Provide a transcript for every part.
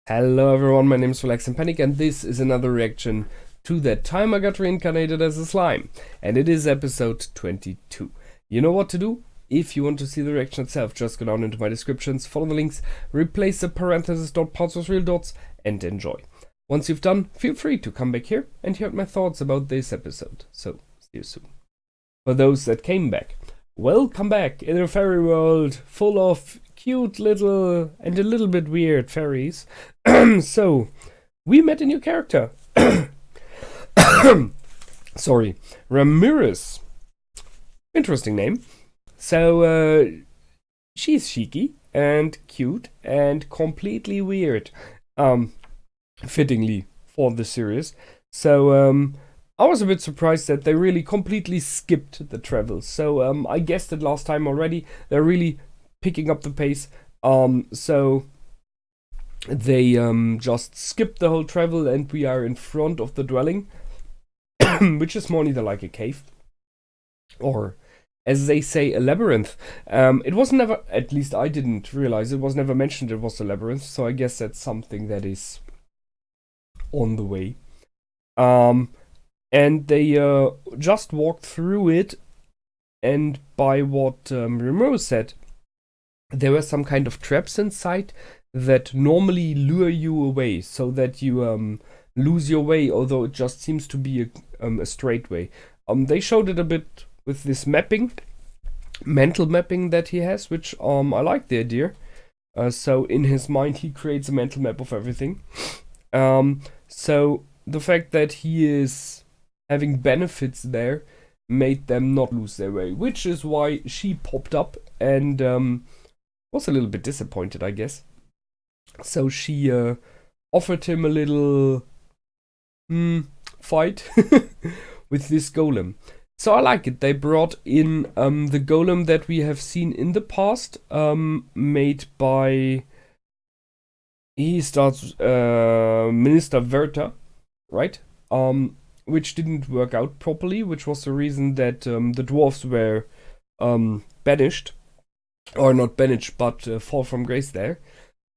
Hello everyone, my name is Relax and Panic, and this is another reaction to that time I got reincarnated as a slime. And it is episode 22. You know what to do? If you want to see the reaction itself, just go down into my descriptions, follow the links, replace the parentheses dot parts with real dots, and enjoy. Once you've done, feel free to come back here and hear my thoughts about this episode. So, see you soon. For those that came back, welcome back in a fairy world full of cute little and a little bit weird fairies. So, we met a new character. Sorry, Rimuru. Interesting name. So, she's cheeky and cute and completely weird. Fittingly for the series. So, I was a bit surprised that they really completely skipped the travel. So, I guessed it last time already. They're really picking up the pace. So they just skipped the whole travel and we are in front of the dwelling, which is more neither like a cave or, as they say, a labyrinth. It was never, at least I didn't realize, it was never mentioned it was a labyrinth, so I guess that's something that is on the way. And they just walked through it, and by what Rimuru said, there were some kind of traps inside that normally lure you away, so that you lose your way, although it just seems to be a straight way. They showed it a bit with this mapping, mental mapping that he has, which I like the idea. So in his mind he creates a mental map of everything. So the fact that he is having benefits there made them not lose their way, which is why she popped up and was a little bit disappointed, I guess. So she offered him a little fight with this golem. So I like it. They brought in the golem that we have seen in the past, made by, he starts Minister Verta, right? Which didn't work out properly, which was the reason that the dwarves were banished. Or not banished, but fall from grace there.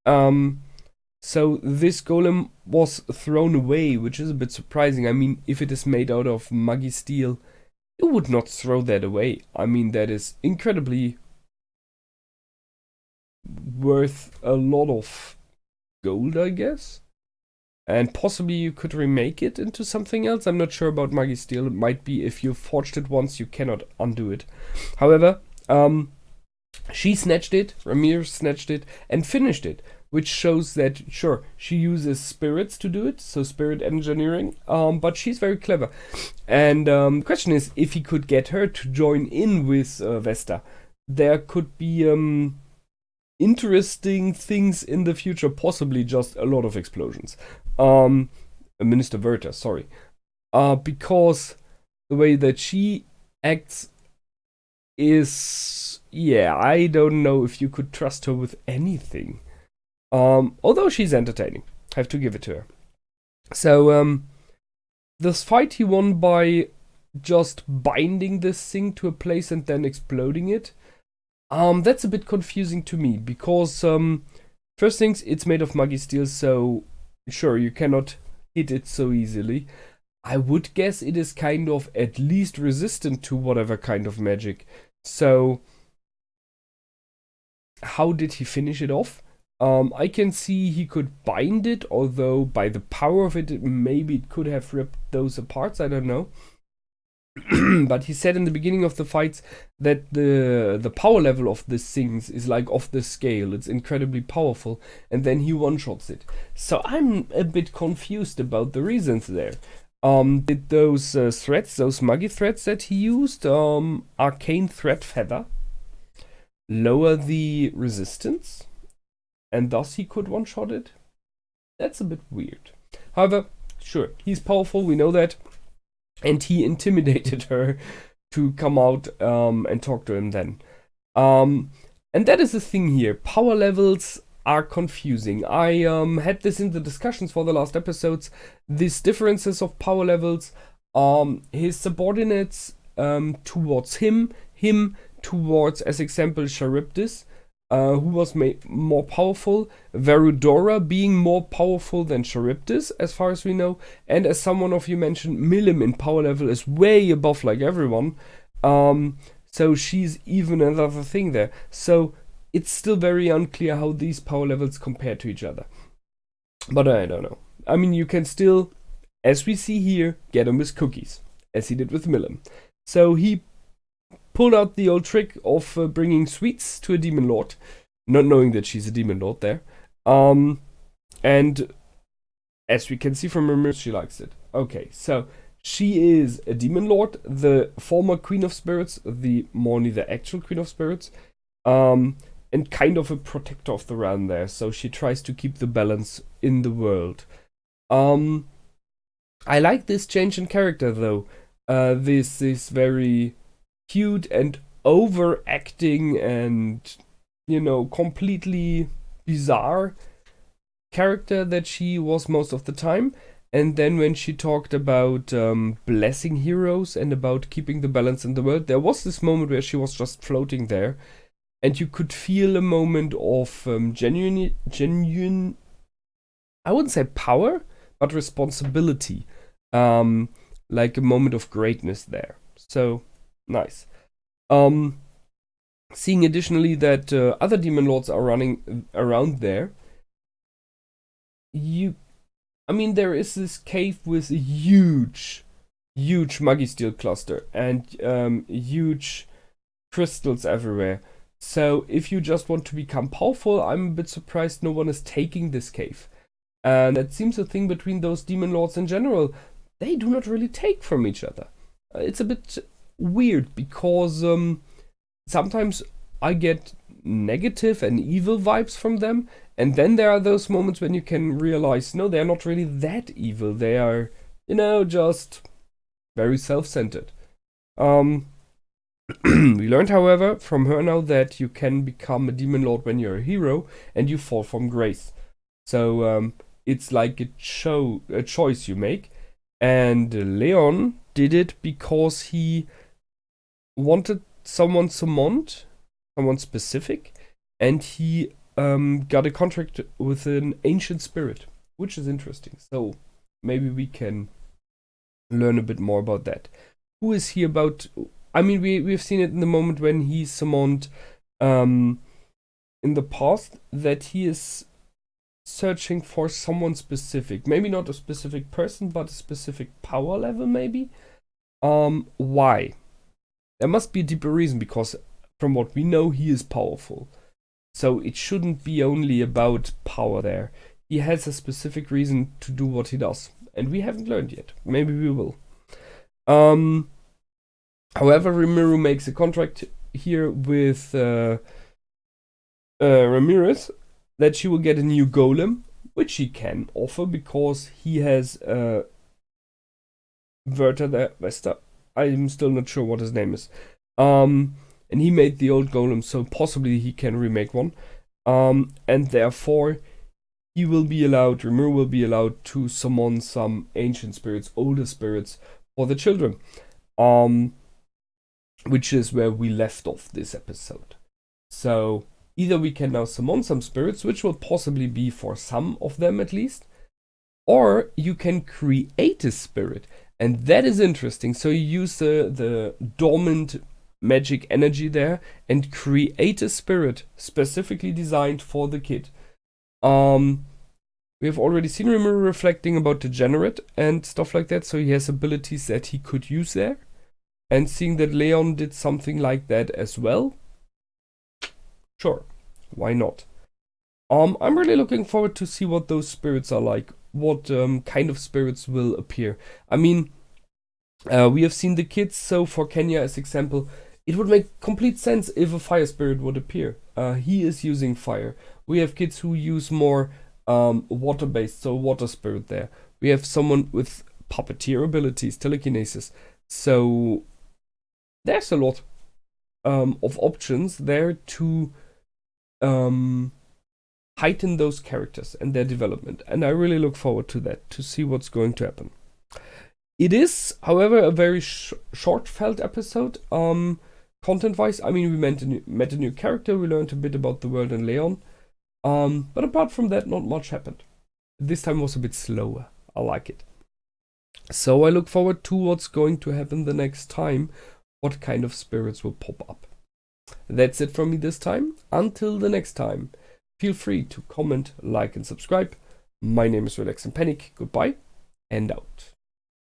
So this golem was thrown away, which is a bit surprising. I mean, if it is made out of muggy steel, you would not throw that away. I mean, that is incredibly worth a lot of gold, I guess. And possibly you could remake it into something else. I'm not sure about muggy steel. It might be if you forged it once, you cannot undo it. However, she snatched it, Rimuru snatched it, and finished it, which shows that, sure, she uses spirits to do it, so spirit engineering, but she's very clever. And the question is, if he could get her to join in with Vesta, there could be interesting things in the future, possibly just a lot of explosions. Minister Verta, sorry. Because the way that she acts is, yeah, I don't know if you could trust her with anything. Although she's entertaining, have to give it to her. So, this fight he won by just binding this thing to a place and then exploding it. That's a bit confusing to me, because, first things, it's made of muggy steel, so sure, you cannot hit it so easily. I would guess it is kind of at least resistant to whatever kind of magic. So, how did he finish it off? I can see he could bind it, although by the power of it, maybe it could have ripped those apart, I don't know. But he said in the beginning of the fights that the power level of this things is like off the scale. It's incredibly powerful, and then he one-shots it. So I'm a bit confused about the reasons there. Did those threads, those muggy threads that he used, arcane thread feather, lower the resistance, and thus he could one-shot it? That's a bit weird. However, sure, he's powerful, we know that, and he intimidated her to come out and talk to him then. And that is the thing here. Power levels are confusing. I had this in the discussions for the last episodes. These differences of power levels, his subordinates towards him towards, as example, Charybdis, who was more powerful, Verudora being more powerful than Charybdis, as far as we know, and as someone of you mentioned, Milim in power level is way above like everyone, so she's even another thing there. So it's still very unclear how these power levels compare to each other. But I don't know. I mean, you can still, as we see here, get him with cookies, as he did with Milim. So he pulled out the old trick of bringing sweets to a demon lord, not knowing that she's a demon lord there. And as we can see from Rimuru, she likes it. Okay, so she is a demon lord, the former queen of spirits, the actual queen of spirits, and kind of a protector of the realm there. So she tries to keep the balance in the world. I like this change in character though. This is very cute and overacting and, completely bizarre character that she was most of the time. And then when she talked about blessing heroes and about keeping the balance in the world, there was this moment where she was just floating there. And you could feel a moment of genuine, I wouldn't say power, but responsibility. Like a moment of greatness there. So, nice. Seeing additionally that other demon lords are running around there. There is this cave with a huge Muggy Steel cluster and huge crystals everywhere. So if you just want to become powerful, I'm a bit surprised no one is taking this cave. And that seems a thing between those demon lords in general. They do not really take from each other. It's a bit weird because sometimes I get negative and evil vibes from them. And then there are those moments when you can realize, no, they're not really that evil. They are, just very self-centered. We learned, however, from her now that you can become a demon lord when you're a hero and you fall from grace. So it's like a choice you make. And Leon did it because he wanted someone summoned, someone specific, and he got a contract with an ancient spirit, which is interesting. So maybe we can learn a bit more about that. Who is he about? I mean, we've seen it in the moment when he summoned in the past that he is searching for someone specific. Maybe not a specific person, but a specific power level, maybe. Why? There must be a deeper reason, because from what we know, he is powerful. So it shouldn't be only about power there. He has a specific reason to do what he does. And we haven't learned yet. Maybe we will. However, Rimuru makes a contract here with Ramirez that she will get a new golem, which he can offer because he has Verta there, Vesta. I'm still not sure what his name is. And he made the old golem, so possibly he can remake one. And therefore, Rimuru will be allowed to summon some ancient spirits, older spirits, for the children. Which is where we left off this episode. So either we can now summon some spirits, which will possibly be for some of them at least, or you can create a spirit, and that is interesting. So you use the dormant magic energy there and create a spirit specifically designed for the kid. We have already seen Rimuru reflecting about Degenerate and stuff like that, so he has abilities that he could use there. And seeing that Leon did something like that as well, sure, why not? I'm really looking forward to see what those spirits are like, what kind of spirits will appear. I mean, we have seen the kids, so for Kenya as example, it would make complete sense if a fire spirit would appear. He is using fire. We have kids who use more water-based, so water spirit there. We have someone with puppeteer abilities, telekinesis, so there's a lot of options there to heighten those characters and their development. And I really look forward to that, to see what's going to happen. It is, however, a very short-felt episode. content-wise, I mean, we met a new character, we learned a bit about the world in Leon. But apart from that, not much happened. This time was a bit slower. I like it. So I look forward to what's going to happen the next time. What kind of spirits will pop up. That's it from me this time. Until the next time, feel free to comment, like, and subscribe. My name is Relax and Panic. Goodbye and out.